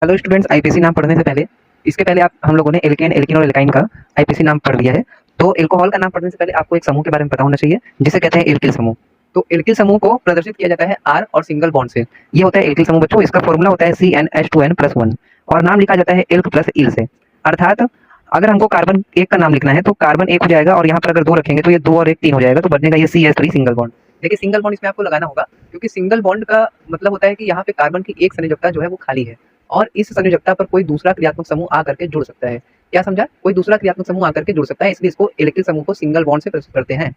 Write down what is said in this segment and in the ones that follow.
Hello students, IPC नाम पढ़ने से पहले इसके पहले आप हम लोगों ने एल्केन, एल्कीन और एल्काइन का आईपीसी नाम पढ़ लिया है। तो एल्कोहल का नाम पढ़ने से पहले आपको एक समूह के बारे में पता होना चाहिए जिसे कहते हैं एल्किल समूह। तो एल्किल समूह को प्रदर्शित किया जाता है आर और सिंगल बॉन्ड से। ये होता है एल्किल समूह बच्चों। इसका फॉर्मूला होता है CnH2n+1 और नाम लिखा जाता है एल्क प्लस इल से। अर्थात अगर हमको कार्बन एक का नाम लिखना है तो कार्बन एक हो जाएगा और यहाँ पर अगर दो रखेंगे तो ये दो और एक तीन हो जाएगा, तो बनेगा ये CH3 सिंगल बॉन्ड। देखिए सिंगल बॉन्ड इसमें आपको लगाना होगा क्योंकि सिंगल बॉन्ड का मतलब होता है कि यहाँ पे कार्बन की एक संयोजकता जो है वो खाली है और इस संयोजकता पर कोई दूसरा क्रियात्मक समूह आकर के जुड़ सकता है। क्या समझा? कोई दूसरा क्रियात्मक समूह आकर के जुड़ सकता है, इसलिए इसको एल्किल समूह को सिंगल बॉन्ड से प्रस्तुत करते हैं।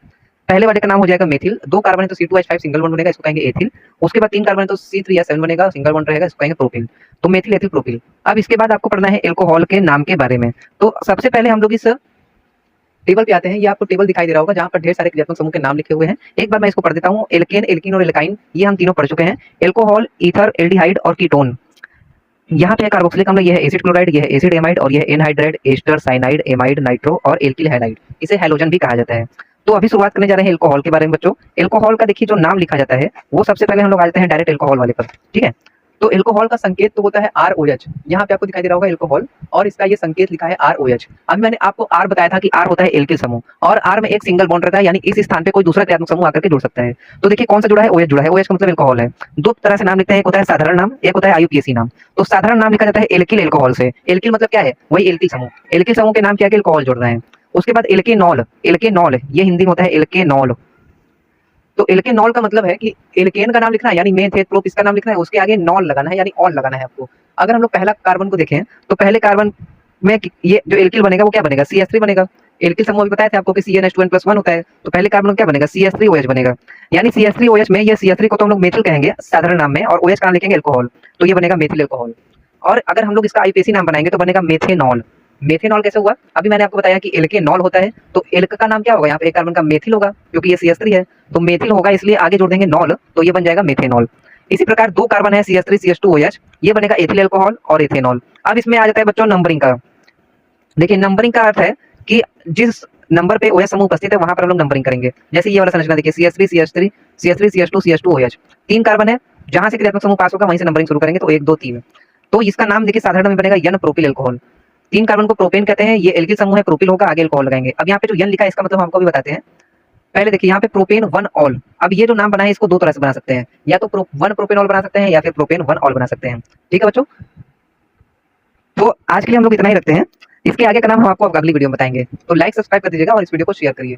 पहले वाले का नाम हो जाएगा मेथिल। दो कार्बन है तो C2H5 सिंगल बॉन्ड बनेगा, इसको कहेंगे एथिल। उसके बाद तीन कार्बन है तो C3H7 बनेगा, सिंगल बॉन्ड रहेगा, इसको कहेंगे प्रोपिल। तो मेथिल, एथिल, प्रोपिल। अब इसके बाद आपको पढ़ना है एल्कोहल के नाम के बारे में। तो सबसे पहले हम लोग इस टेबल पे आते हैं। ये आपको टेबल दिखाई दे रहा होगा जहाँ पर ढेर सारे क्रियात्मक समूह के नाम लिखे हुए हैं। एक बार मैं इसको पढ़ देता हूँ। एल्केन, एल्कीन और एल्काइन ये हम तीनों पढ़ चुके हैं। एल्कोहल, ईथर, एल्डिहाइड और कीटोन। यहाँ पे कार्बोक्सिलिक अम्ल, यह है एसिड क्लोराइड, यह है एसिड एमाइड और यह है anhydride, ester, cyanide, amide, nitro और एल्किल हैलाइड। इसे हैलोजन भी कहा जाता है। तो अभी शुरुआत करने जा रहे हैं एल्कोहल के बारे में बच्चों। एल्कोहल का देखिए जो नाम लिखा जाता है वो सबसे पहले हम लोग आ जाते हैं डायरेक्ट एल्कोहल वाले पर। ठीक है, तो एल्कोहल का संकेत तो होता है ROH। यहाँ पे आपको दिखाई दे रहा होगा एल्कोहल और इसका ये संकेत लिखा है ROH। अभी मैंने आपको R बताया था कि R होता है एल्किल समूह और R में एक सिंगल बॉन्ड रहता है, यानी इस स्थान पे कोई दूसरा क्रियात्मक समूह आकर के जुड़ सकता है। तो देखिए कौन सा जुड़ा है? OH जुड़ा है। OH का मतलब एल्कोहल है। दो तरह से नाम लिखते हैं, एक होता है साधारण नाम, एक होता है IUPAC नाम। तो साधारण नाम लिखा जाता है एल्किल एल्कोहल से। एल्किल मतलब क्या है? वही एल्किल समूह। एल्किल समूह के नाम क्या है? एल्कोहल जोड़ रहे हैं। उसके बाद एल्केनॉल। एल्केनॉल ये हिंदी में होता है एल्केनॉल। तो एल्केनॉल का मतलब है कि एल्केन का नाम लिखना है यानी मेथेट्रोप इसका नाम लिखना है, उसके आगे नॉल लगाना है यानी ऑल लगाना है आपको। अगर हम लोग पहला कार्बन को देखें तो पहले कार्बन में ये जो एल्किल बनेगा वो क्या बनेगा? CH3 बनेगा। एल्किल समूह अभी बताया था आपको कि CnH2n+1 होता है, तो पहले कार्बन में क्या बनेगा? CH3OH बनेगा। यानी CH3OH में ये CH3 को तो हम लोग मेथिल कहेंगे साधारण नाम में और OH का नाम लिखेंगे एल्कोहल, तो ये बनेगा मेथिल एल्कोहल। और अगर हम लोग इसका आईपीसी नाम बनाएंगे तो बनेगा मेथेनॉल। मेथेनॉल कैसे हुआ? अभी मैंने आपको बताया कि एल्केनॉल होता है, तो एल्क का नाम क्या होगा? यहाँ पे एक कार्बन का मेथिल होगा क्योंकि ये CH3 है, तो मेथिल होगा इसलिए आगे जोड़ देंगे नॉल, तो ये बन जाएगा मेथेनॉल। इसी प्रकार दो कार्बन है CH3 CH2OH, ये बनेगा एथिल अल्कोहल और एथेनॉल। अब इसमें आ जाता है बच्चों नंबरिंग का। देखिए नंबरिंग का अर्थ है कि जिस नंबर पे OH समूह उपस्थित है वहां पर हम लोग नंबरिंग करेंगे। जैसे ये वाला संरचना देखिए CH3 CH3 CH3 CH2 CH2OH, तीन कार्बन है, जहां से क्रियात्मक समूह पास होगा वहीं से नंबरिंग शुरू करेंगे, तो 1 2 3। तो इसका नाम देखिए साधारण में बनेगा यन प्रोपिल एल्कोहल। तीन कार्बन को प्रोपेन कहते हैं, ये एल्किल समूह है, प्रोपिल होगा, आगे एल्कोहल लगाएंगे। अब यहाँ पे जो यन लिखा है इसका मतलब हमको भी बताते हैं। पहले देखिए यहाँ पे प्रोपेन वन ऑल। अब ये जो नाम बना है इसको दो तरह से बना सकते हैं, या तो वन प्रोपेनॉल बना सकते हैं या फिर प्रोपेन वन ऑल बना सकते हैं। ठीक है बच्चों, तो आज के लिए हम लोग इतना ही रखते हैं। इसके आगे का नाम हम आपको अगली वीडियो में बताएंगे। तो लाइक सब्सक्राइब कर दीजिएगा और इस वीडियो को शेयर करिए।